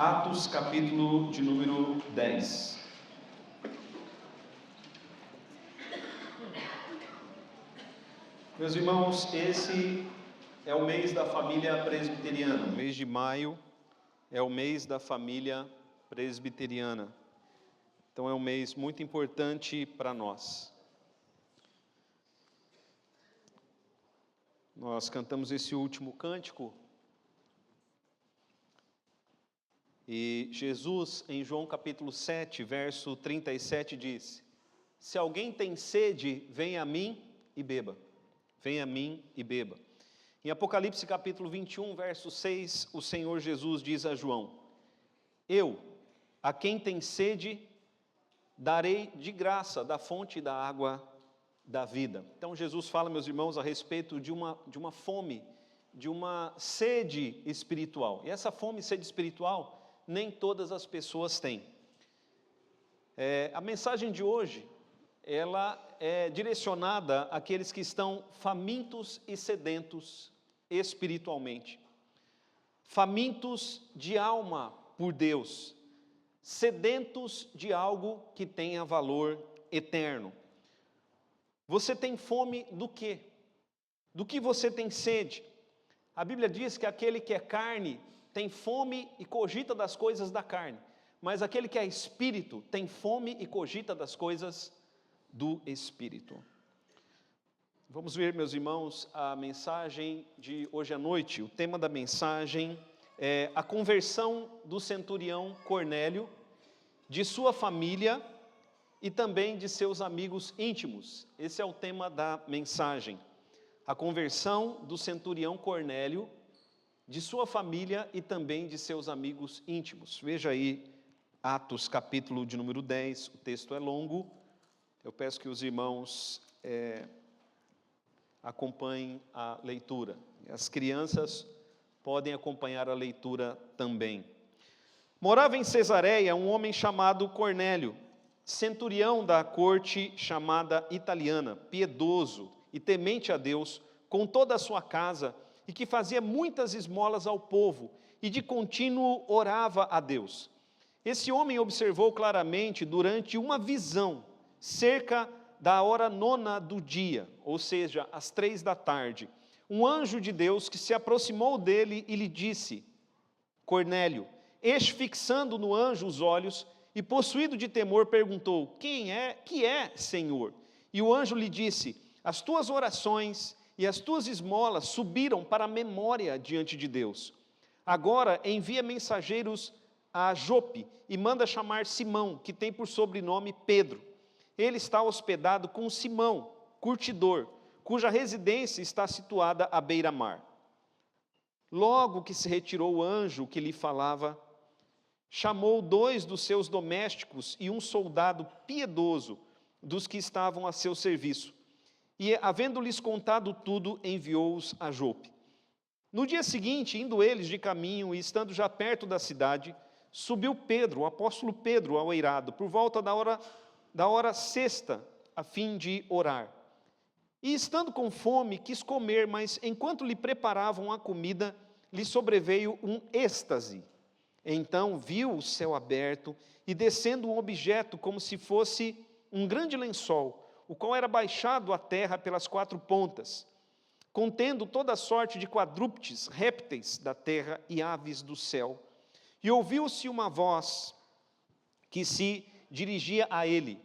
Atos, capítulo de número 10. Meus irmãos, esse é o mês da família presbiteriana. O mês de maio é o mês da família presbiteriana. Então é um mês muito importante para nós. Nós cantamos esse último cântico. E Jesus, em João capítulo 7, verso 37, diz: se alguém tem sede, venha a mim e beba. Venha a mim e beba. Em Apocalipse capítulo 21, verso 6, o Senhor Jesus diz a João: eu, a quem tem sede, darei de graça da fonte da água da vida. Então Jesus fala, meus irmãos, a respeito de uma fome, de uma sede espiritual. E essa fome e sede espiritual, nem todas as pessoas têm. A mensagem de hoje, ela é direcionada àqueles que estão famintos e sedentos espiritualmente. Famintos de alma por Deus, sedentos de algo que tenha valor eterno. Você tem fome do quê? Do que você tem sede? A Bíblia diz que aquele que é carne tem fome e cogita das coisas da carne, mas aquele que é espírito tem fome e cogita das coisas do espírito. Vamos ver, meus irmãos, a mensagem de hoje à noite. O tema da mensagem é a conversão do centurião Cornélio, de sua família e também de seus amigos íntimos. Esse é o tema da mensagem. A conversão do centurião Cornélio, de sua família e também de seus amigos íntimos. Veja aí, Atos, capítulo de número 10, o texto é longo. Eu peço que os irmãos acompanhem a leitura. As crianças podem acompanhar a leitura também. Morava em Cesareia um homem chamado Cornélio, centurião da corte chamada italiana, piedoso e temente a Deus, com toda a sua casa, e que fazia muitas esmolas ao povo, e de contínuo orava a Deus. Esse homem observou claramente, durante uma visão, cerca da hora 9ª do dia, ou seja, às 3 da tarde, um anjo de Deus que se aproximou dele e lhe disse: Cornélio. Este, fixando no anjo os olhos e possuído de temor, perguntou: que é, Senhor? E o anjo lhe disse: as tuas orações e as tuas esmolas subiram para a memória diante de Deus. Agora envia mensageiros a Jope e manda chamar Simão, que tem por sobrenome Pedro. Ele está hospedado com Simão, curtidor, cuja residência está situada à beira-mar. Logo que se retirou o anjo que lhe falava, chamou 2 dos seus domésticos e um soldado piedoso dos que estavam a seu serviço. E, havendo-lhes contado tudo, enviou-os a Jope. No dia seguinte, indo eles de caminho e estando já perto da cidade, subiu Pedro, o apóstolo Pedro, ao eirado, por volta da hora 6ª, a fim de orar. E estando com fome, quis comer, mas enquanto lhe preparavam a comida, lhe sobreveio um êxtase. Então viu o céu aberto e descendo um objeto como se fosse um grande lençol, o qual era baixado à terra pelas 4 pontas, contendo toda sorte de quadrúpedes, répteis da terra e aves do céu. E ouviu-se uma voz que se dirigia a ele: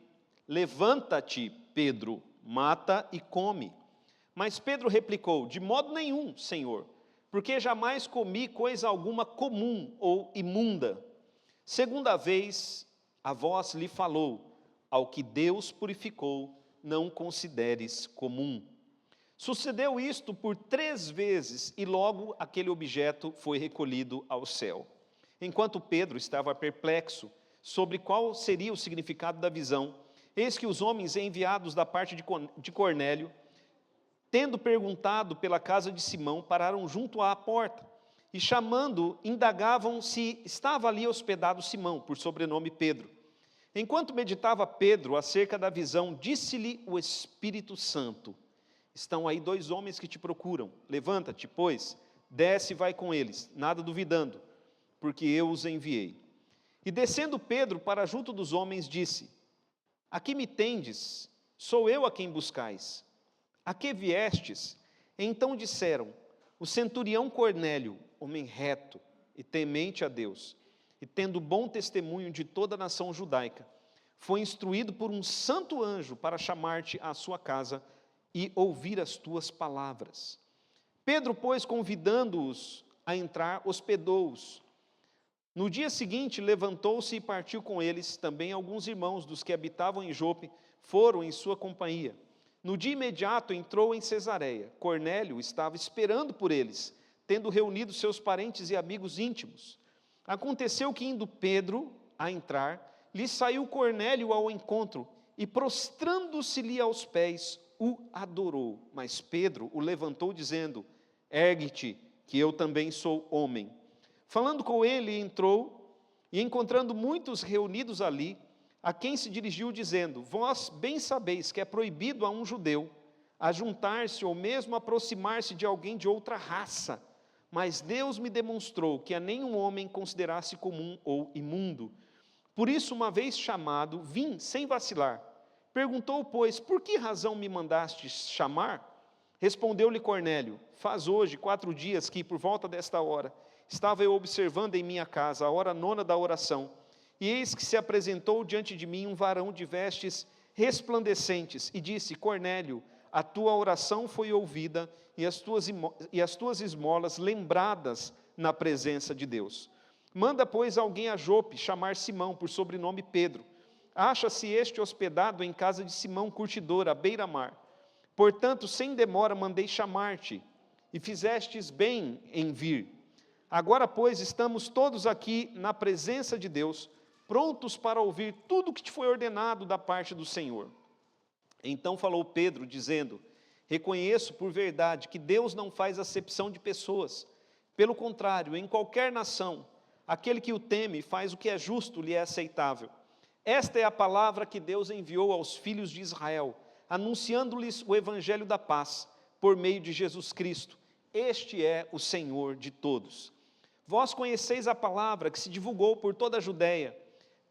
levanta-te, Pedro, mata e come. Mas Pedro replicou: de modo nenhum, Senhor, porque jamais comi coisa alguma comum ou imunda. Segunda vez, a voz lhe falou: ao que Deus purificou, não consideres comum. Sucedeu isto por 3 vezes, e logo aquele objeto foi recolhido ao céu. Enquanto Pedro estava perplexo sobre qual seria o significado da visão, eis que os homens enviados da parte de Cornélio, tendo perguntado pela casa de Simão, pararam junto à porta, e chamando, indagavam se estava ali hospedado Simão, por sobrenome Pedro. Enquanto meditava Pedro acerca da visão, disse-lhe o Espírito Santo: estão aí 2 homens que te procuram. Levanta-te, pois, desce e vai com eles, nada duvidando, porque eu os enviei. E descendo Pedro para junto dos homens, disse: Aqui me tendes, sou eu a quem buscais. A que viestes? Então disseram: O centurião Cornélio, homem reto e temente a Deus, e tendo bom testemunho de toda a nação judaica, foi instruído por um santo anjo para chamar-te à sua casa e ouvir as tuas palavras. Pedro, pois, convidando-os a entrar, hospedou-os. No dia seguinte, levantou-se e partiu com eles. Também alguns irmãos dos que habitavam em Jope foram em sua companhia. No dia imediato entrou em Cesareia. Cornélio estava esperando por eles, tendo reunido seus parentes e amigos íntimos. Aconteceu que, indo Pedro a entrar, lhe saiu Cornélio ao encontro e, prostrando-se-lhe aos pés, o adorou. Mas Pedro o levantou, dizendo: Ergue-te, que eu também sou homem. Falando com ele, entrou, e encontrando muitos reunidos ali, a quem se dirigiu, dizendo: Vós bem sabeis que é proibido a um judeu ajuntar-se ou mesmo aproximar-se de alguém de outra raça, mas Deus me demonstrou que a nenhum homem considerasse comum ou imundo. Por isso, uma vez chamado, vim sem vacilar. Perguntou, pois: Por que razão me mandastes chamar? Respondeu-lhe Cornélio: Faz hoje 4 dias que, por volta desta hora, estava eu observando em minha casa a hora 9ª da oração, e eis que se apresentou diante de mim um varão de vestes resplandecentes, e disse: Cornélio, a tua oração foi ouvida, e as tuas esmolas lembradas na presença de Deus. Manda, pois, alguém a Jope chamar Simão, por sobrenome Pedro. Acha-se este hospedado em casa de Simão curtidor, à beira-mar. Portanto, sem demora mandei chamar-te, e fizestes bem em vir. Agora, pois, estamos todos aqui na presença de Deus, prontos para ouvir tudo o que te foi ordenado da parte do Senhor. Então falou Pedro, dizendo: Reconheço por verdade que Deus não faz acepção de pessoas. Pelo contrário, em qualquer nação, aquele que o teme faz o que é justo, lhe é aceitável. Esta é a palavra que Deus enviou aos filhos de Israel, anunciando-lhes o evangelho da paz, por meio de Jesus Cristo. Este é o Senhor de todos. Vós conheceis a palavra que se divulgou por toda a Judéia,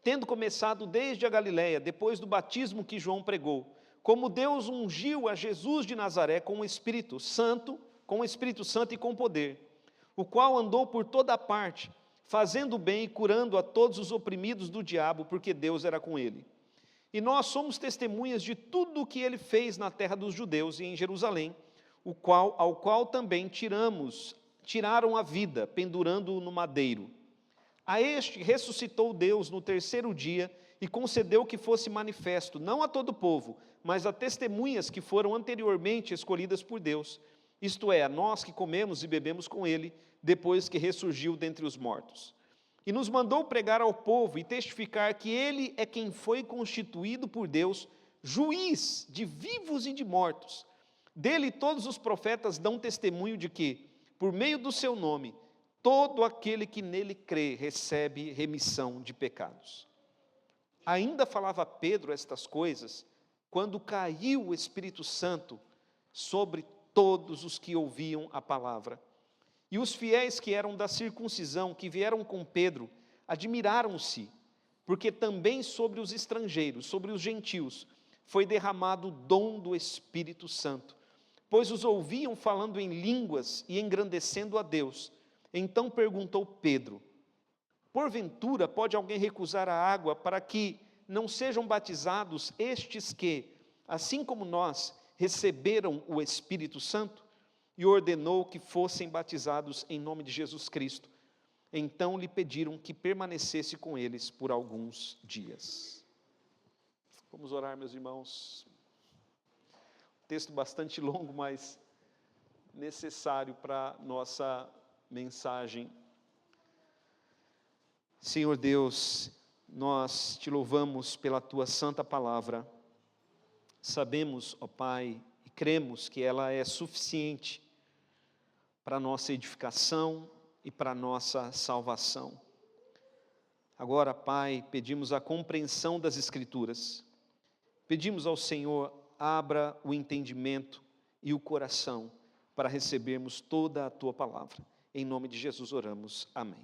tendo começado desde a Galiléia, depois do batismo que João pregou, como Deus ungiu a Jesus de Nazaré com o Espírito Santo e com poder, o qual andou por toda parte, fazendo bem e curando a todos os oprimidos do diabo, porque Deus era com ele. E nós somos testemunhas de tudo o que ele fez na terra dos judeus e em Jerusalém, ao qual também tiraram a vida, pendurando-o no madeiro. A este ressuscitou Deus no 3º dia e concedeu que fosse manifesto, não a todo o povo, mas a testemunhas que foram anteriormente escolhidas por Deus, isto é, a nós que comemos e bebemos com ele, depois que ressurgiu dentre os mortos. E nos mandou pregar ao povo e testificar que ele é quem foi constituído por Deus, juiz de vivos e de mortos. Dele todos os profetas dão testemunho de que, por meio do seu nome, todo aquele que nele crê recebe remissão de pecados. Ainda falava Pedro estas coisas, quando caiu o Espírito Santo sobre todos os que ouviam a palavra. E os fiéis que eram da circuncisão, que vieram com Pedro, admiraram-se, porque também sobre os estrangeiros, sobre os gentios, foi derramado o dom do Espírito Santo, pois os ouviam falando em línguas e engrandecendo a Deus. Então perguntou Pedro: Porventura pode alguém recusar a água para que não sejam batizados estes que, assim como nós, receberam o Espírito Santo? E ordenou que fossem batizados em nome de Jesus Cristo. Então lhe pediram que permanecesse com eles por alguns dias. Vamos orar, meus irmãos. Texto bastante longo, mas necessário para nossa mensagem. Senhor Deus, nós te louvamos pela tua santa palavra. Sabemos, ó Pai, e cremos que ela é suficiente para a nossa edificação e para a nossa salvação. Agora, Pai, pedimos a compreensão das Escrituras. Pedimos ao Senhor, abra o entendimento e o coração para recebermos toda a tua palavra. Em nome de Jesus oramos. Amém.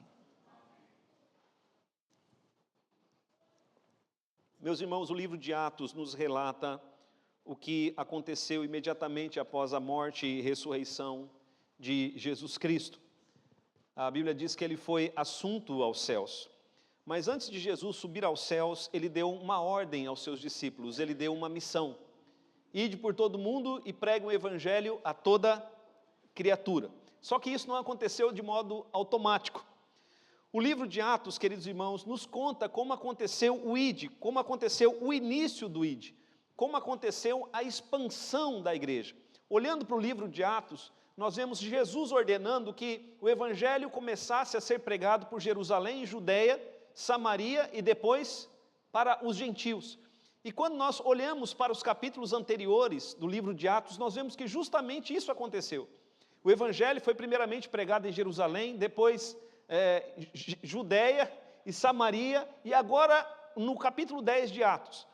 Meus irmãos, o livro de Atos nos relata o que aconteceu imediatamente após a morte e ressurreição de Jesus Cristo. A Bíblia diz que ele foi assunto aos céus. Mas antes de Jesus subir aos céus, ele deu uma ordem aos seus discípulos, ele deu uma missão. Ide por todo mundo e pregue o evangelho a toda criatura. Só que isso não aconteceu de modo automático. O livro de Atos, queridos irmãos, nos conta como aconteceu o ID, como aconteceu o início do ID, como aconteceu a expansão da igreja. Olhando para o livro de Atos, nós vemos Jesus ordenando que o evangelho começasse a ser pregado por Jerusalém, Judeia, Samaria e depois para os gentios. E quando nós olhamos para os capítulos anteriores do livro de Atos, nós vemos que justamente isso aconteceu. O evangelho foi primeiramente pregado em Jerusalém, depois Judeia e Samaria, e agora no capítulo 10 de Atos,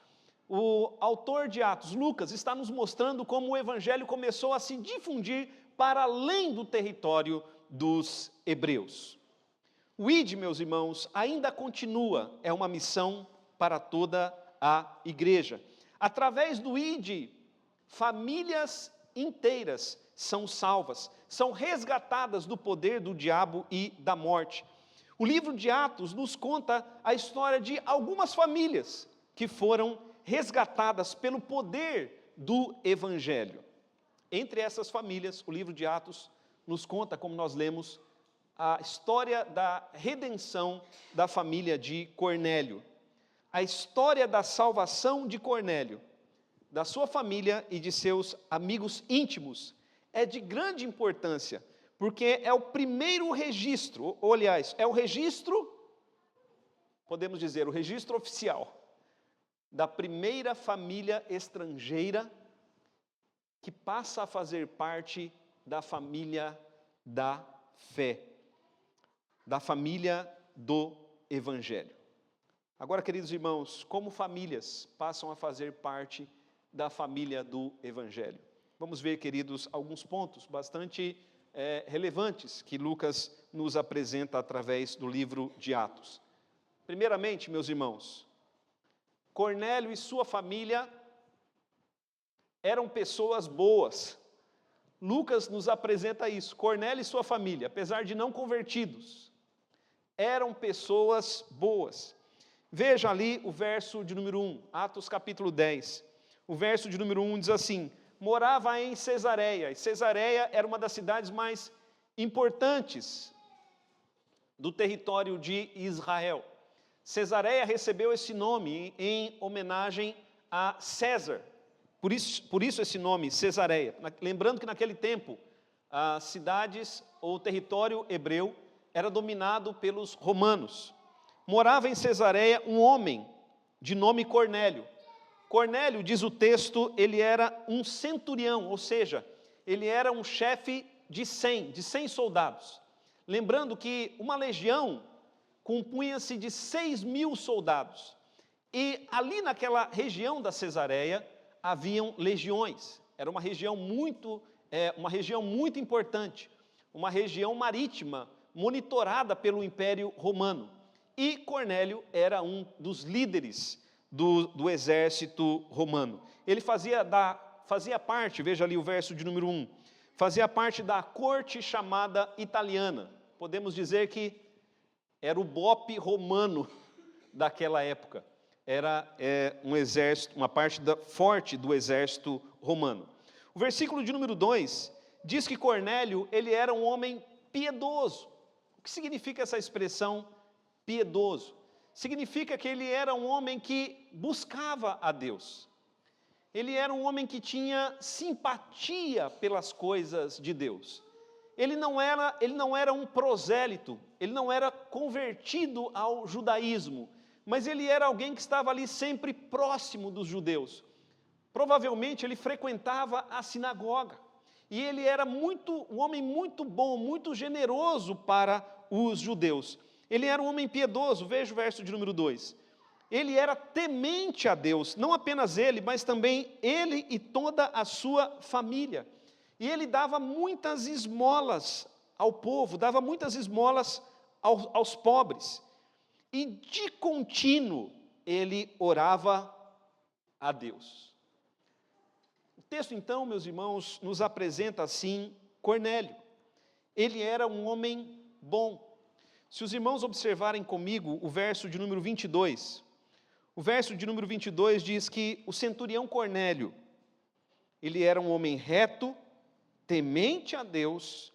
o autor de Atos, Lucas, está nos mostrando como o evangelho começou a se difundir para além do território dos hebreus. O ID, meus irmãos, ainda continua, é uma missão para toda a igreja. Através do ID, famílias inteiras são salvas, são resgatadas do poder do diabo e da morte. O livro de Atos nos conta a história de algumas famílias que foram resgatadas pelo poder do evangelho. Entre essas famílias, o livro de Atos nos conta, como nós lemos, a história da redenção da família de Cornélio. A história da salvação de Cornélio, da sua família e de seus amigos íntimos, é de grande importância, porque é o primeiro registro, ou aliás, é o registro, podemos dizer, o registro oficial, da primeira família estrangeira que passa a fazer parte da família da fé, da família do Evangelho. Agora, queridos irmãos, como famílias passam a fazer parte da família do Evangelho? Vamos ver, queridos, alguns pontos bastante relevantes que Lucas nos apresenta através do livro de Atos. Primeiramente, meus irmãos, Cornélio e sua família eram pessoas boas. Lucas nos apresenta isso. Cornélio e sua família, apesar de não convertidos, eram pessoas boas. Veja ali o verso de número 1, Atos capítulo 10. O verso de número 1 diz assim: morava em Cesareia, e Cesareia era uma das cidades mais importantes do território de Israel. Cesareia recebeu esse nome em homenagem a César, por isso esse nome, Cesareia. Lembrando que naquele tempo, as cidades ou o território hebreu era dominado pelos romanos. Morava em Cesareia um homem de nome Cornélio. Cornélio, diz o texto, ele era um centurião, ou seja, ele era um chefe de 100 soldados. Lembrando que uma legião compunha-se de 6.000 soldados. E ali naquela região da Cesareia, haviam legiões. Era uma região muito importante, uma região marítima, monitorada pelo Império Romano. E Cornélio era um dos líderes do exército romano. Ele fazia parte, veja ali o verso de número 1, fazia parte da corte chamada italiana. Podemos dizer que era o BOPE romano daquela época. Era um exército, uma parte forte do exército romano. O versículo de número 2 diz que Cornélio, ele era um homem piedoso. O que significa essa expressão piedoso? Significa que ele era um homem que buscava a Deus. Ele era um homem que tinha simpatia pelas coisas de Deus. Ele não era um prosélito, ele não era convertido ao judaísmo, mas ele era alguém que estava ali sempre próximo dos judeus. Provavelmente ele frequentava a sinagoga. E ele era um homem muito bom, muito generoso para os judeus. Ele era um homem piedoso, veja o verso de número 2. Ele era temente a Deus, não apenas ele, mas também ele e toda a sua família. E ele dava muitas esmolas ao povo, dava muitas esmolas aos pobres. E de contínuo, ele orava a Deus. O texto, então, meus irmãos, nos apresenta assim Cornélio. Ele era um homem bom. Se os irmãos observarem comigo o verso de número 22, o verso de número 22 diz que o centurião Cornélio, ele era um homem reto, temente a Deus,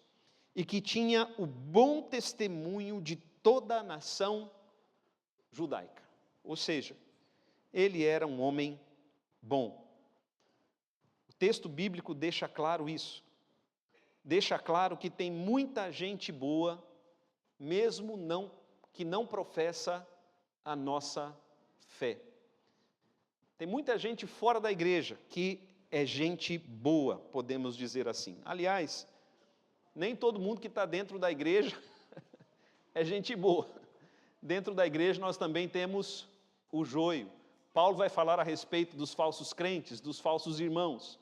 e que tinha o bom testemunho de toda a nação judaica. Ou seja, ele era um homem bom. O texto bíblico deixa claro isso. Deixa claro que tem muita gente boa, mesmo que não professa a nossa fé. Tem muita gente fora da igreja que é gente boa, podemos dizer assim. Aliás, nem todo mundo que está dentro da igreja é gente boa. Dentro da igreja nós também temos o joio. Paulo vai falar a respeito dos falsos crentes, dos falsos irmãos.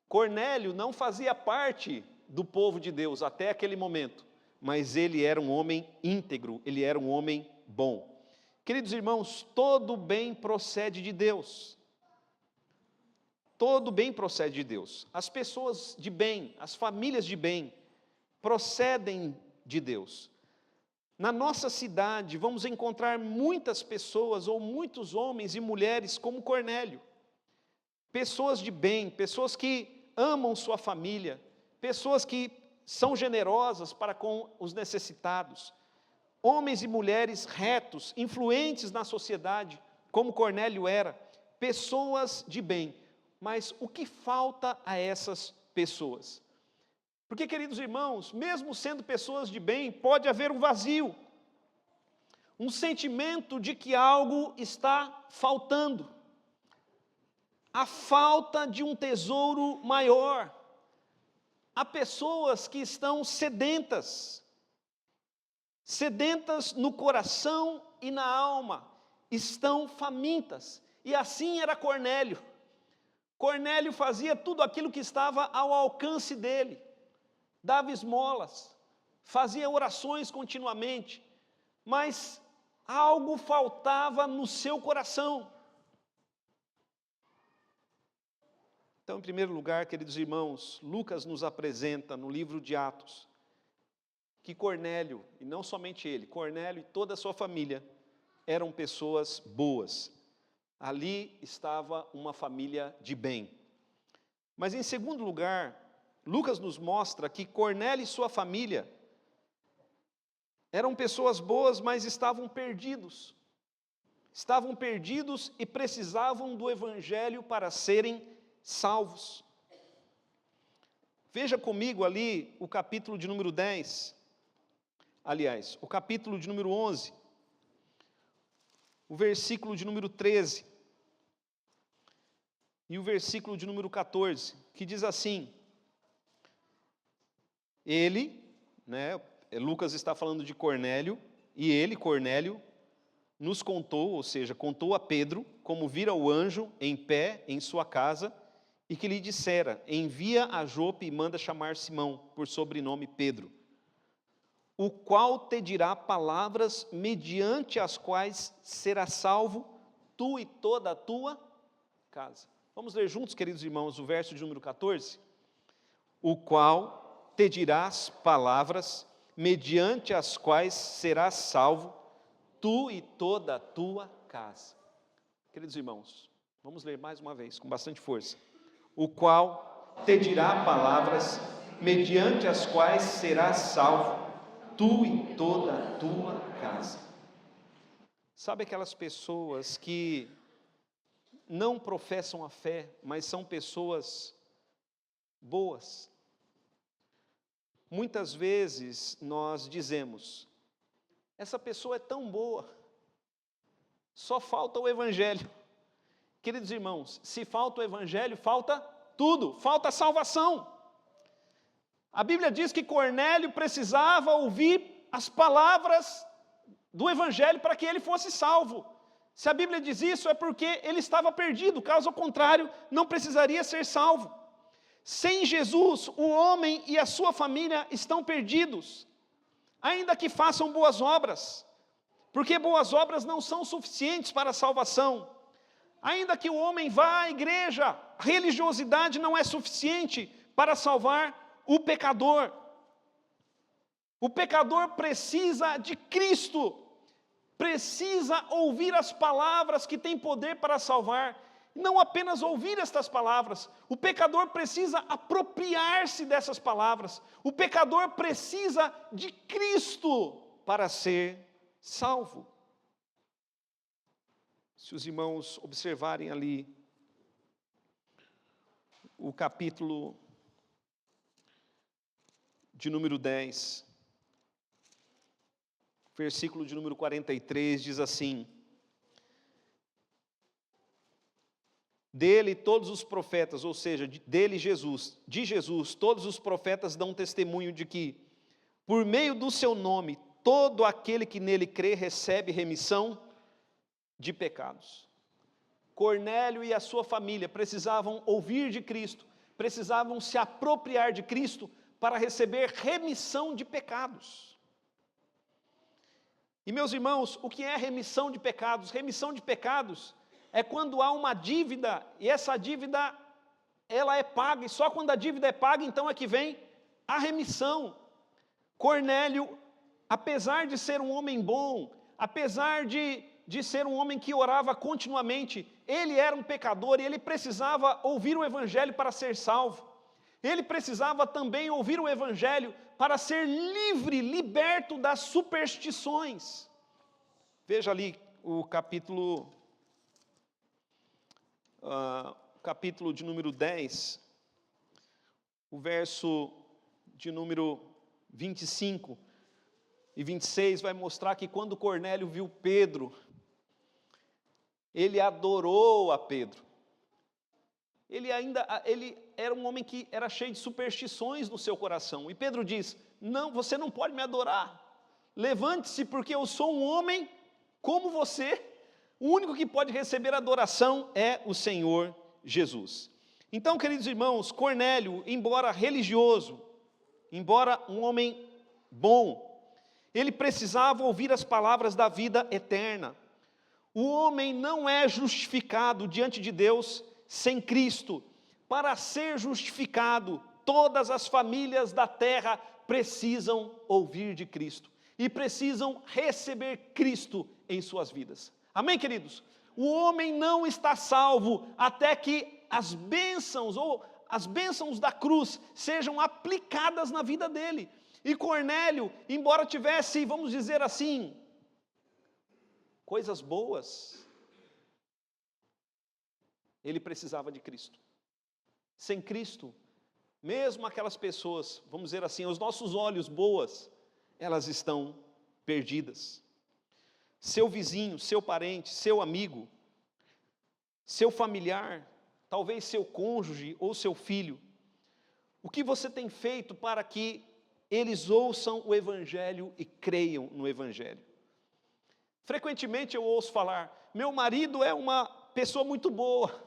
Cornélio não fazia parte do povo de Deus até aquele momento, mas ele era um homem íntegro, ele era um homem bom. Queridos irmãos, todo bem procede de Deus. Todo bem procede de Deus. As pessoas de bem, as famílias de bem, procedem de Deus. Na nossa cidade, vamos encontrar muitas pessoas, ou muitos homens e mulheres como Cornélio. Pessoas de bem, pessoas que amam sua família, pessoas que são generosas para com os necessitados. Homens e mulheres retos, influentes na sociedade, como Cornélio era. Pessoas de bem. Mas o que falta a essas pessoas? Porque, queridos irmãos, mesmo sendo pessoas de bem, pode haver um vazio, um sentimento de que algo está faltando, a falta de um tesouro maior. Há pessoas que estão sedentas no coração e na alma, estão famintas, e assim era Cornélio. Cornélio fazia tudo aquilo que estava ao alcance dele, dava esmolas, fazia orações continuamente, mas algo faltava no seu coração. Então, em primeiro lugar, queridos irmãos, Lucas nos apresenta no livro de Atos, que Cornélio, e não somente ele, Cornélio e toda a sua família, eram pessoas boas. Ali estava uma família de bem. Mas em segundo lugar, Lucas nos mostra que Cornélio e sua família eram pessoas boas, mas estavam perdidos. Estavam perdidos e precisavam do evangelho para serem salvos. Veja comigo ali o capítulo de número 10. Aliás, o capítulo de número 11. O versículo de número 13. E o versículo de número 14, que diz assim: ele, Lucas está falando de Cornélio, e ele, Cornélio, nos contou, ou seja, contou a Pedro, como vira o anjo em pé em sua casa, e que lhe dissera: envia a Jope e manda chamar Simão, por sobrenome Pedro, o qual te dirá palavras mediante as quais serás salvo, tu e toda a tua casa. Vamos ler juntos, queridos irmãos, o verso de número 14. O qual te dirás palavras, mediante as quais serás salvo, tu e toda a tua casa. Queridos irmãos, vamos ler mais uma vez, com bastante força. O qual te dirá palavras, mediante as quais serás salvo, tu e toda a tua casa. Sabe aquelas pessoas que não professam a fé, mas são pessoas boas? Muitas vezes nós dizemos: essa pessoa é tão boa, só falta o evangelho. Queridos irmãos, se falta o evangelho, falta tudo, falta a salvação. A Bíblia diz que Cornélio precisava ouvir as palavras do evangelho para que ele fosse salvo. Se a Bíblia diz isso, é porque ele estava perdido, caso contrário, não precisaria ser salvo. Sem Jesus, o homem e a sua família estão perdidos, ainda que façam boas obras. Porque boas obras não são suficientes para a salvação. Ainda que o homem vá à igreja, a religiosidade não é suficiente para salvar o pecador. O pecador precisa de Cristo, precisa ouvir as palavras que têm poder para salvar. Não apenas ouvir estas palavras, o pecador precisa apropriar-se dessas palavras. O pecador precisa de Cristo para ser salvo. Se os irmãos observarem ali o capítulo de número 10, versículo de número 43, diz assim: dele todos os profetas, ou seja, dele Jesus, de Jesus, todos os profetas dão testemunho de que, por meio do seu nome, todo aquele que nele crê recebe remissão de pecados. Cornélio e a sua família precisavam ouvir de Cristo, precisavam se apropriar de Cristo para receber remissão de pecados. E meus irmãos, o que é remissão de pecados? Remissão de pecados é quando há uma dívida e essa dívida ela é paga, e só quando a dívida é paga então é que vem a remissão. Cornélio, apesar de ser um homem bom, apesar de ser um homem que orava continuamente, ele era um pecador e ele precisava ouvir o evangelho para ser salvo. Ele precisava também ouvir o evangelho para ser livre, liberto das superstições. Veja ali o capítulo de número 10, o verso de número 25 e 26 vai mostrar que quando Cornélio viu Pedro, ele adorou a Pedro. Ele era um homem que era cheio de superstições no seu coração. E Pedro diz: não, você não pode me adorar. Levante-se, porque eu sou um homem como você. O único que pode receber adoração é o Senhor Jesus. Então, queridos irmãos, Cornélio, embora religioso, embora um homem bom, ele precisava ouvir as palavras da vida eterna. O homem não é justificado diante de Deus sem Cristo. Para ser justificado, todas as famílias da terra precisam ouvir de Cristo e precisam receber Cristo em suas vidas. Amém, queridos? O homem não está salvo até que as bênçãos da cruz sejam aplicadas na vida dele. E Cornélio, embora tivesse, vamos dizer assim, coisas boas, ele precisava de Cristo. Sem Cristo, mesmo aquelas pessoas, vamos dizer assim, aos nossos olhos boas, elas estão perdidas. Seu vizinho, seu parente, seu amigo, seu familiar, talvez seu cônjuge ou seu filho, o que você tem feito para que eles ouçam o Evangelho e creiam no Evangelho? Frequentemente eu ouço falar: meu marido é uma pessoa muito boa,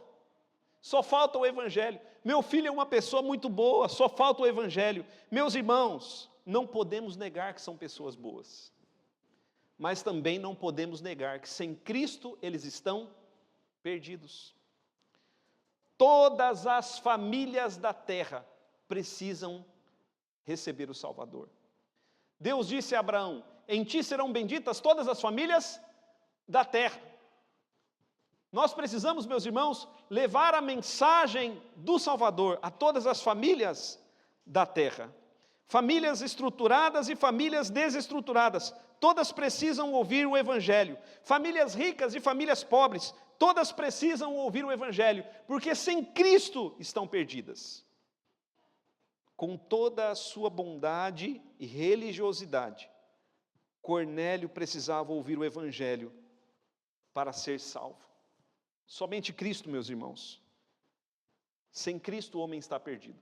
só falta o Evangelho. Meu filho é uma pessoa muito boa, só falta o Evangelho. Meus irmãos, não podemos negar que são pessoas boas, mas também não podemos negar que sem Cristo eles estão perdidos. Todas as famílias da terra precisam receber o Salvador. Deus disse a Abraão: em ti serão benditas todas as famílias da terra. Nós precisamos, meus irmãos, levar a mensagem do Salvador a todas as famílias da terra. Famílias estruturadas e famílias desestruturadas, todas precisam ouvir o Evangelho. Famílias ricas e famílias pobres, todas precisam ouvir o Evangelho, porque sem Cristo estão perdidas. Com toda a sua bondade e religiosidade, Cornélio precisava ouvir o Evangelho para ser salvo. Somente Cristo, meus irmãos. Sem Cristo o homem está perdido.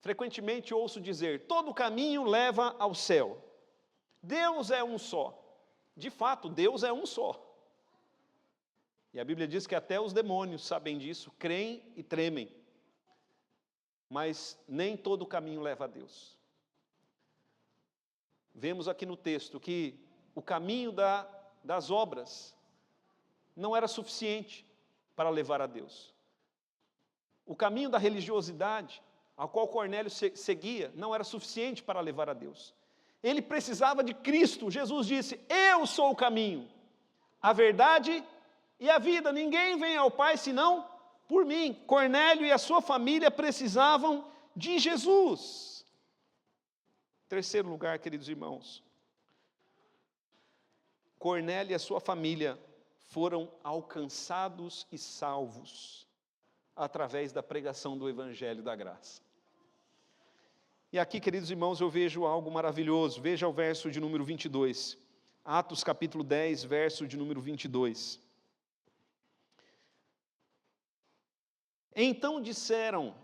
Frequentemente ouço dizer: todo caminho leva ao céu. Deus é um só. De fato, Deus é um só. E a Bíblia diz que até os demônios sabem disso, creem e tremem. Mas nem todo caminho leva a Deus. Vemos aqui no texto que o caminho da das obras não era suficiente para levar a Deus. O caminho da religiosidade, ao qual Cornélio seguia, não era suficiente para levar a Deus. Ele precisava de Cristo. Jesus disse: eu sou o caminho, a verdade e a vida. Ninguém vem ao Pai senão por mim. Cornélio e a sua família precisavam de Jesus. Terceiro lugar, queridos irmãos, Cornélio e a sua família foram alcançados e salvos através da pregação do Evangelho da Graça. E aqui, queridos irmãos, eu vejo algo maravilhoso. Veja o verso de número 22. Atos capítulo 10, verso de número 22. Então disseram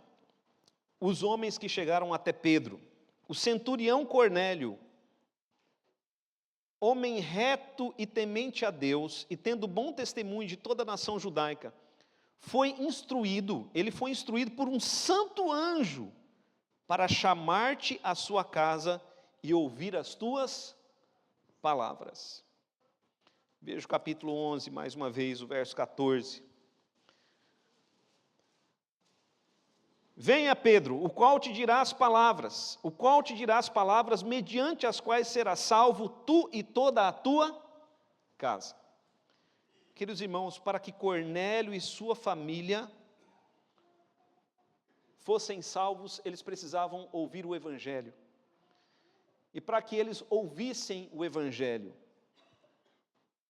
os homens que chegaram até Pedro: o centurião Cornélio, homem reto e temente a Deus, e tendo bom testemunho de toda a nação judaica, ele foi instruído por um santo anjo para chamar-te à sua casa e ouvir as tuas palavras. Veja o capítulo 11, mais uma vez, o verso 14. Venha, Pedro, o qual te dirá as palavras, mediante as quais serás salvo tu e toda a tua casa. Queridos irmãos, para que Cornélio e sua família fossem salvos, eles precisavam ouvir o Evangelho. E para que eles ouvissem o Evangelho,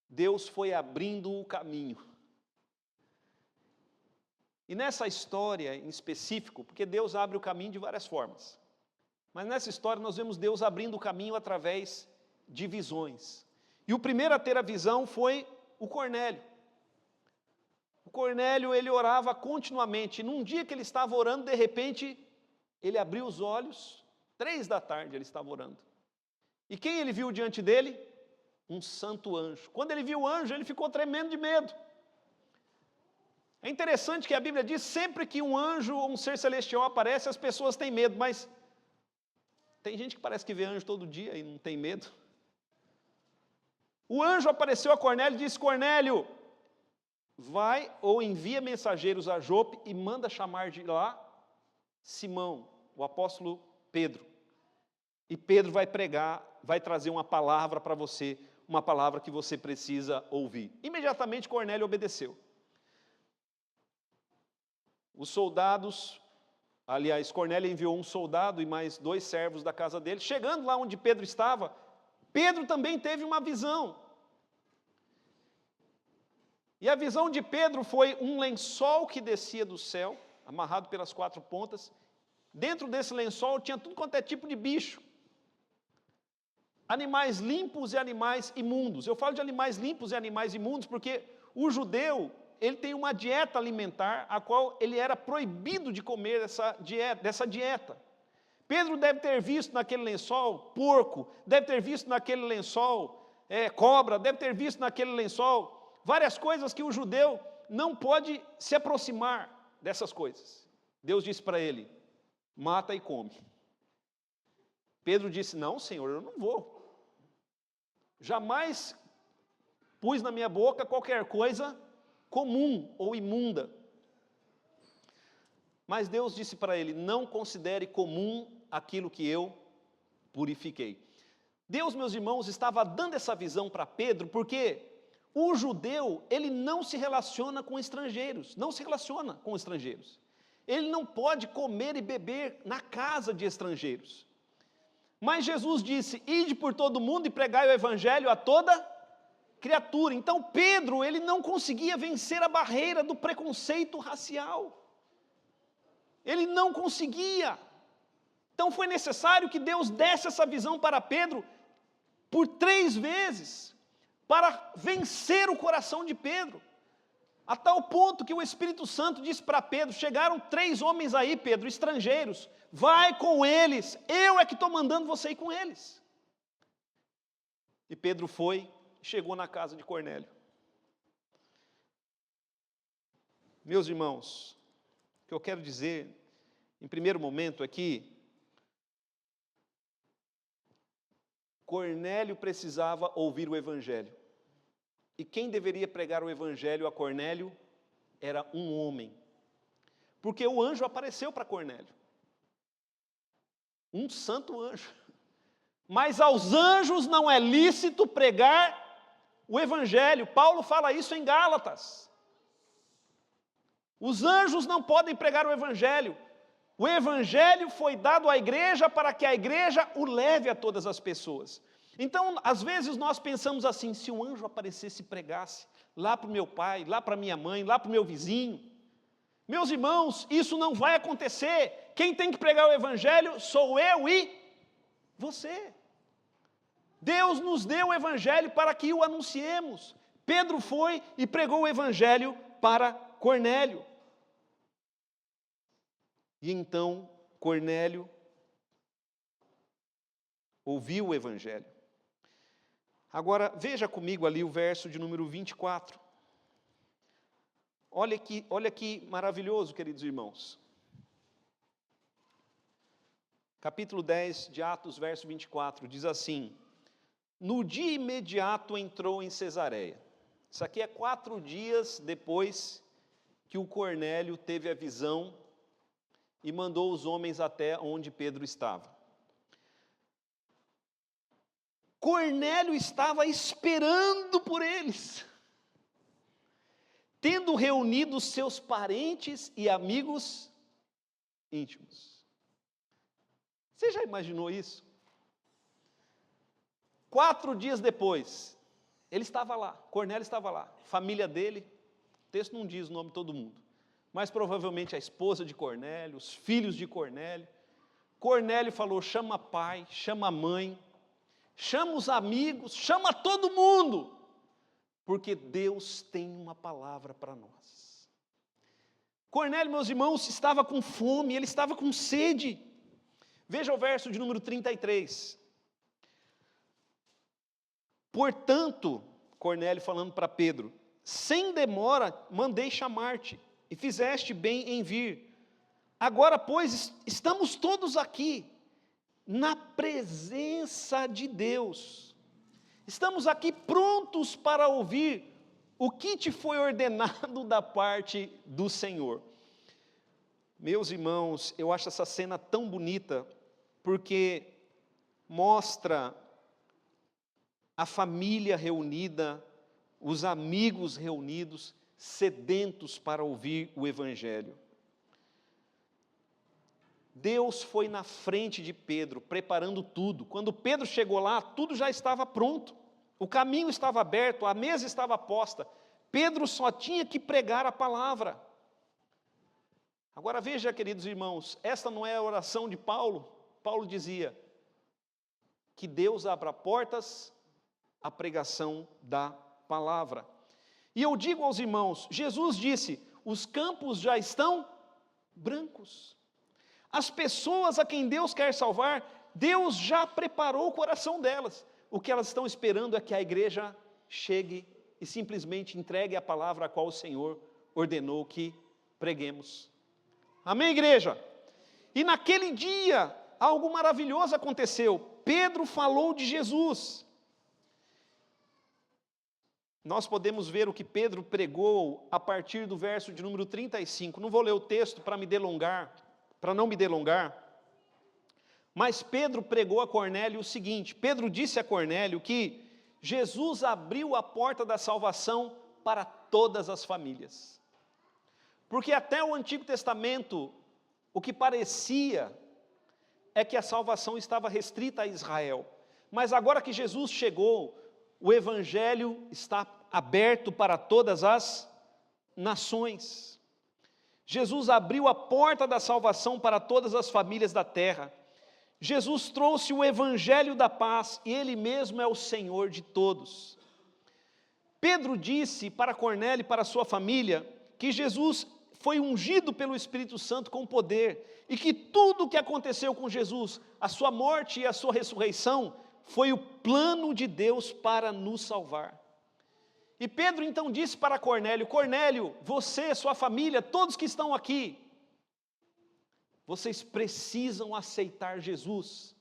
Deus foi abrindo o caminho. E nessa história em específico, porque Deus abre o caminho de várias formas, mas nessa história nós vemos Deus abrindo o caminho através de visões. E o primeiro a ter a visão foi o Cornélio. O Cornélio, ele orava continuamente. Num dia que ele estava orando, de repente, ele abriu os olhos, 3 da tarde ele estava orando. E quem ele viu diante dele? Um santo anjo. Quando ele viu o anjo, ele ficou tremendo de medo. É interessante que a Bíblia diz, sempre que um anjo ou um ser celestial aparece, as pessoas têm medo, mas tem gente que parece que vê anjo todo dia e não tem medo. O anjo apareceu a Cornélio e disse: Cornélio, vai ou envia mensageiros a Jope e manda chamar de lá Simão, o apóstolo Pedro. E Pedro vai pregar, vai trazer uma palavra para você, uma palavra que você precisa ouvir. Imediatamente Cornélio obedeceu. Os soldados, aliás, Cornélio enviou um soldado e mais 2 servos da casa dele. Chegando lá onde Pedro estava, Pedro também teve uma visão. E a visão de Pedro foi um lençol que descia do céu, amarrado pelas 4 pontas. Dentro desse lençol tinha tudo quanto é tipo de bicho. Animais limpos e animais imundos. Eu falo de animais limpos e animais imundos porque o judeu, ele tem uma dieta alimentar, a qual ele era proibido de comer dessa dieta. Pedro deve ter visto naquele lençol porco, deve ter visto naquele lençol cobra, deve ter visto naquele lençol várias coisas que o judeu não pode se aproximar dessas coisas. Deus disse para ele: mata e come. Pedro disse: não, Senhor, eu não vou. Jamais pus na minha boca qualquer coisa comum ou imunda. Mas Deus disse para ele: não considere comum aquilo que eu purifiquei. Deus, meus irmãos, estava dando essa visão para Pedro, porque o judeu, ele não se relaciona com estrangeiros, Ele não pode comer e beber na casa de estrangeiros. Mas Jesus disse: ide por todo mundo e pregai o evangelho a toda criatura. Então Pedro, ele não conseguia vencer a barreira do preconceito racial. Ele não conseguia. Então foi necessário que Deus desse essa visão para Pedro por 3 vezes, para vencer o coração de Pedro. A tal ponto que o Espírito Santo disse para Pedro: chegaram 3 homens aí, Pedro, estrangeiros, vai com eles, eu é que estou mandando você ir com eles. E Pedro foi, chegou na casa de Cornélio. Meus irmãos, o que eu quero dizer, em primeiro momento, é que Cornélio precisava ouvir o Evangelho. E quem deveria pregar o evangelho a Cornélio era um homem. Porque o anjo apareceu para Cornélio. Um santo anjo. Mas aos anjos não é lícito pregar o evangelho. Paulo fala isso em Gálatas. Os anjos não podem pregar o evangelho. O evangelho foi dado à igreja para que a igreja o leve a todas as pessoas. Então, às vezes nós pensamos assim, se um anjo aparecesse e pregasse lá para o meu pai, lá para a minha mãe, lá para o meu vizinho. Meus irmãos, isso não vai acontecer. Quem tem que pregar o evangelho sou eu e você. Deus nos deu o evangelho para que o anunciemos. Pedro foi e pregou o evangelho para Cornélio. E então Cornélio ouviu o evangelho. Agora, veja comigo ali o verso de número 24. Olha que maravilhoso, queridos irmãos. Capítulo 10 de Atos, verso 24, diz assim: no dia imediato entrou em Cesareia. Isso aqui é 4 dias depois que o Cornélio teve a visão e mandou os homens até onde Pedro estava. Cornélio estava esperando por eles, tendo reunido seus parentes e amigos íntimos. Você já imaginou isso? 4 dias depois, ele estava lá, Cornélio estava lá, família dele, o texto não diz o nome de todo mundo, mas provavelmente a esposa de Cornélio, os filhos de Cornélio. Cornélio falou, chama pai, chama mãe, chama os amigos, chama todo mundo, porque Deus tem uma palavra para nós. Cornélio, meus irmãos, estava com fome, ele estava com sede. Veja o verso de número 33. Portanto, Cornélio falando para Pedro, sem demora mandei chamar-te, e fizeste bem em vir. Agora, pois, estamos todos aqui, na presença de Deus. Estamos aqui prontos para ouvir o que te foi ordenado da parte do Senhor. Meus irmãos, eu acho essa cena tão bonita, porque mostra a família reunida, os amigos reunidos, sedentos para ouvir o evangelho. Deus foi na frente de Pedro, preparando tudo. Quando Pedro chegou lá, tudo já estava pronto. O caminho estava aberto, a mesa estava posta. Pedro só tinha que pregar a palavra. Agora veja, queridos irmãos, esta não é a oração de Paulo. Paulo dizia que Deus abra portas à pregação da palavra. E eu digo aos irmãos, Jesus disse, os campos já estão brancos. As pessoas a quem Deus quer salvar, Deus já preparou o coração delas. O que elas estão esperando é que a igreja chegue e simplesmente entregue a palavra a qual o Senhor ordenou que preguemos. Amém, igreja? E naquele dia, algo maravilhoso aconteceu. Pedro falou de Jesus. Nós podemos ver o que Pedro pregou a partir do verso de número 35. Não vou ler o texto para não me delongar. Mas Pedro pregou a Cornélio o seguinte: Pedro disse a Cornélio que Jesus abriu a porta da salvação para todas as famílias. Porque até o Antigo Testamento, o que parecia é que a salvação estava restrita a Israel. Mas agora que Jesus chegou, o Evangelho está aberto para todas as nações. Jesus abriu a porta da salvação para todas as famílias da terra. Jesus trouxe o Evangelho da paz, e Ele mesmo é o Senhor de todos. Pedro disse para Cornélio e para sua família, que Jesus foi ungido pelo Espírito Santo com poder, e que tudo o que aconteceu com Jesus, a sua morte e a sua ressurreição, foi o plano de Deus para nos salvar. E Pedro então disse para Cornélio, Cornélio, você, sua família, todos que estão aqui, vocês precisam aceitar Jesus,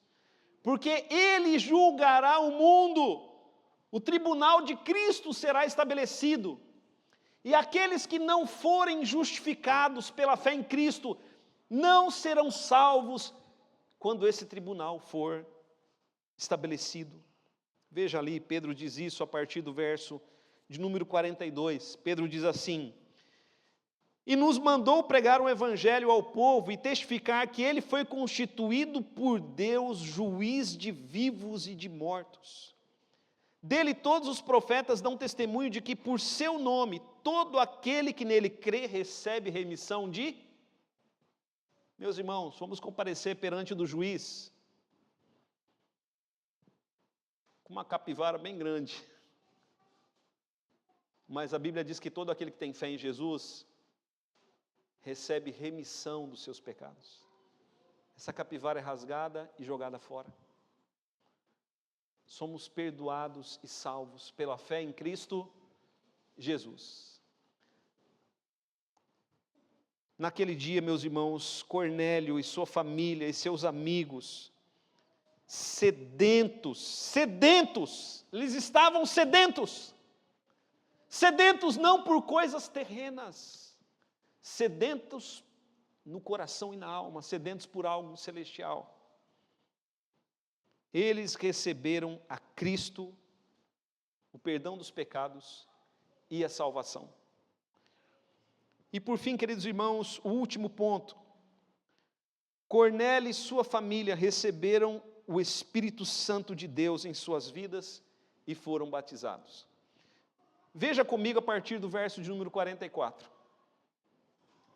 porque Ele julgará o mundo O tribunal de Cristo será estabelecido. E aqueles que não forem justificados pela fé em Cristo não serão salvos quando esse tribunal for estabelecido. Veja ali, Pedro diz isso a partir do verso de número 42. Pedro diz assim: e nos mandou pregar o evangelho ao povo e testificar que ele foi constituído por Deus juiz de vivos e de mortos. Dele todos os profetas dão testemunho de que por seu nome todo aquele que nele crê recebe remissão de... Meus irmãos, vamos comparecer perante do juiz com uma capivara bem grande. Mas a Bíblia diz que todo aquele que tem fé em Jesus recebe remissão dos seus pecados. Essa capivara é rasgada e jogada fora. Somos perdoados e salvos pela fé em Cristo Jesus. Naquele dia, meus irmãos, Cornélio e sua família e seus amigos, sedentos, eles estavam sedentos não por coisas terrenas, sedentos no coração e na alma, sedentos por algo celestial. Eles receberam a Cristo, o perdão dos pecados e a salvação. E por fim, queridos irmãos, o último ponto. Cornélio e sua família receberam o Espírito Santo de Deus em suas vidas e foram batizados. Veja comigo a partir do verso de número 44.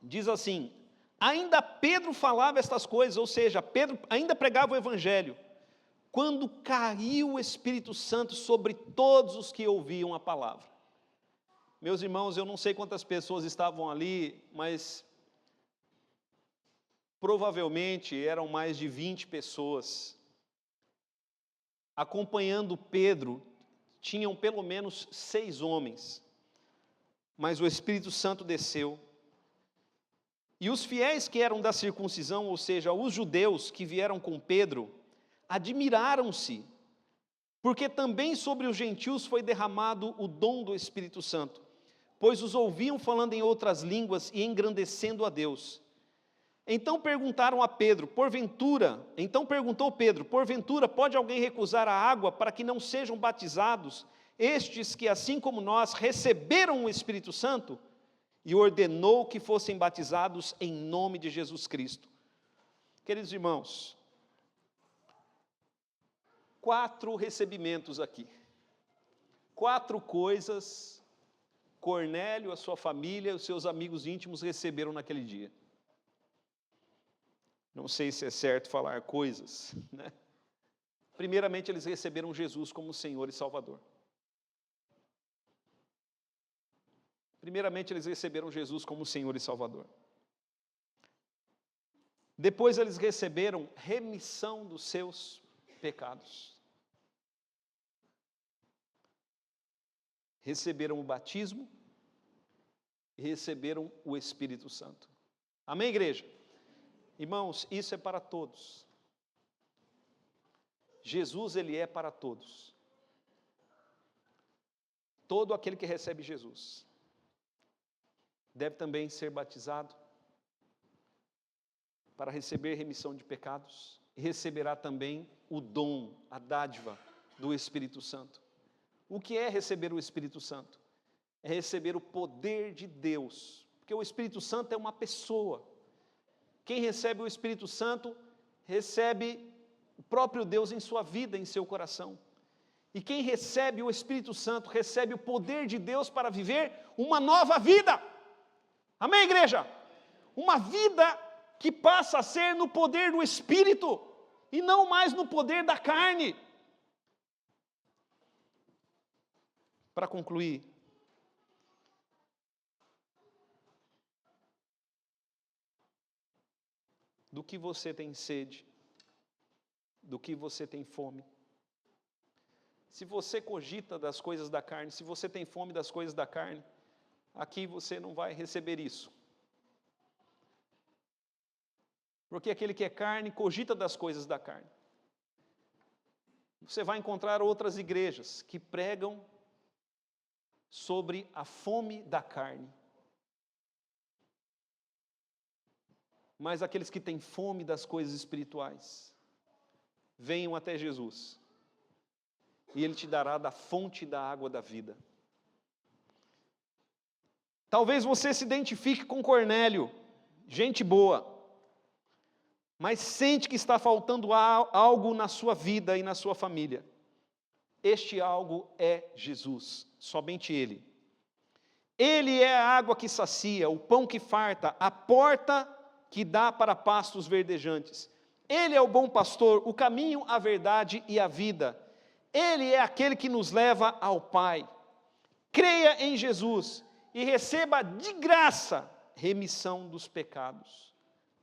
Diz assim: ainda Pedro falava estas coisas, ou seja, Pedro ainda pregava o Evangelho, quando caiu o Espírito Santo sobre todos os que ouviam a palavra. Meus irmãos, eu não sei quantas pessoas estavam ali, mas provavelmente eram mais de 20 pessoas. Acompanhando Pedro, tinham pelo menos 6 homens, mas o Espírito Santo desceu. E os fiéis que eram da circuncisão, ou seja, os judeus que vieram com Pedro, admiraram-se, porque também sobre os gentios foi derramado o dom do Espírito Santo, pois os ouviam falando em outras línguas e engrandecendo a Deus. Então perguntou Pedro, porventura pode alguém recusar a água para que não sejam batizados estes que, assim como nós, receberam o Espírito Santo? E ordenou que fossem batizados em nome de Jesus Cristo. Queridos irmãos, 4 recebimentos aqui, 4 coisas Cornélio, a sua família, os seus amigos íntimos receberam naquele dia. Não sei se é certo falar coisas, né? Primeiramente, eles receberam Jesus como Senhor e Salvador. Primeiramente, eles receberam Jesus como Senhor e Salvador. Depois, eles receberam remissão dos seus pecados. Receberam o batismo e receberam o Espírito Santo. Amém, igreja? Irmãos, isso é para todos. Jesus, ele é para todos. Todo aquele que recebe Jesus deve também ser batizado para receber remissão de pecados e receberá também o dom, a dádiva do Espírito Santo. O que é receber o Espírito Santo? É receber o poder de Deus, porque o Espírito Santo é uma pessoa. Quem recebe o Espírito Santo, recebe o próprio Deus em sua vida, em seu coração. E quem recebe o Espírito Santo, recebe o poder de Deus para viver uma nova vida. Amém, igreja? Uma vida que passa a ser no poder do Espírito, e não mais no poder da carne. Para concluir, do que você tem sede, do que você tem fome. Se você cogita das coisas da carne, se você tem fome das coisas da carne, aqui você não vai receber isso. Porque aquele que é carne, cogita das coisas da carne. Você vai encontrar outras igrejas que pregam sobre a fome da carne. Mas aqueles que têm fome das coisas espirituais, venham até Jesus, e Ele te dará da fonte da água da vida. Talvez você se identifique com Cornélio, gente boa, mas sente que está faltando algo na sua vida e na sua família. Este algo é Jesus, somente Ele. Ele é a água que sacia, o pão que farta, a porta que dá para pastos verdejantes. Ele é o bom pastor, o caminho, a verdade e a vida. Ele é aquele que nos leva ao Pai. Creia em Jesus e receba de graça remissão dos pecados,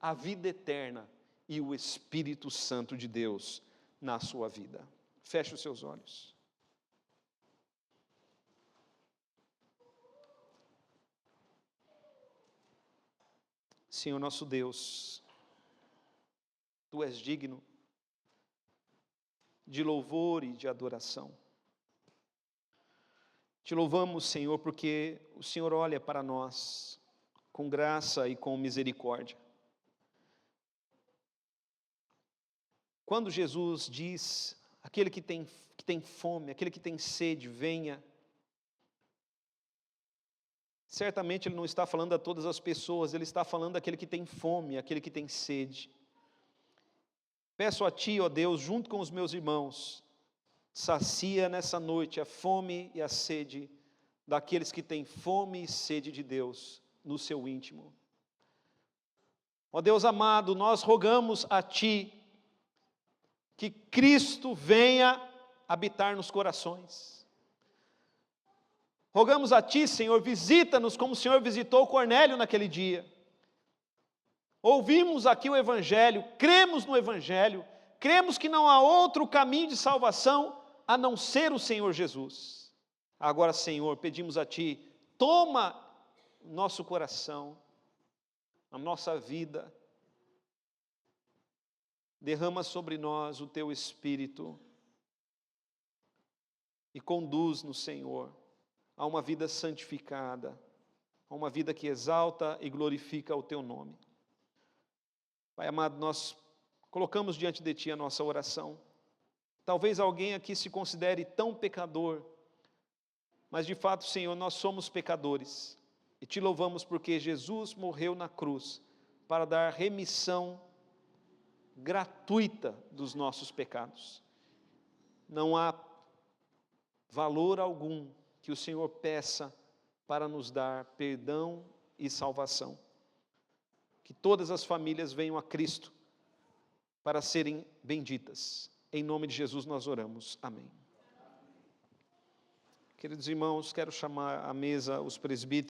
a vida eterna e o Espírito Santo de Deus na sua vida. Feche os seus olhos. Senhor nosso Deus, Tu és digno de louvor e de adoração. Te louvamos, Senhor, porque o Senhor olha para nós com graça e com misericórdia. Quando Jesus diz, aquele que tem fome, aquele que tem sede, venha, certamente Ele não está falando a todas as pessoas, Ele está falando àquele que tem fome, àquele que tem sede. Peço a Ti, ó Deus, junto com os meus irmãos, sacia nessa noite a fome e a sede daqueles que têm fome e sede de Deus no seu íntimo. Ó Deus amado, nós rogamos a Ti que Cristo venha habitar nos corações. Rogamos a Ti, Senhor, visita-nos como o Senhor visitou Cornélio naquele dia. Ouvimos aqui o Evangelho, cremos no Evangelho, cremos que não há outro caminho de salvação a não ser o Senhor Jesus. Agora, Senhor, pedimos a Ti, toma nosso coração, a nossa vida, derrama sobre nós o Teu Espírito e conduz-nos, Senhor, a uma vida santificada, a uma vida que exalta e glorifica o Teu nome. Pai amado, nós colocamos diante de Ti a nossa oração. Talvez alguém aqui se considere tão pecador, mas de fato, Senhor, nós somos pecadores. E Te louvamos porque Jesus morreu na cruz para dar remissão gratuita dos nossos pecados. Não há valor algum que o Senhor peça para nos dar perdão e salvação. Que todas as famílias venham a Cristo para serem benditas. Em nome de Jesus nós oramos. Amém. Queridos irmãos, quero chamar à mesa os presbíteros.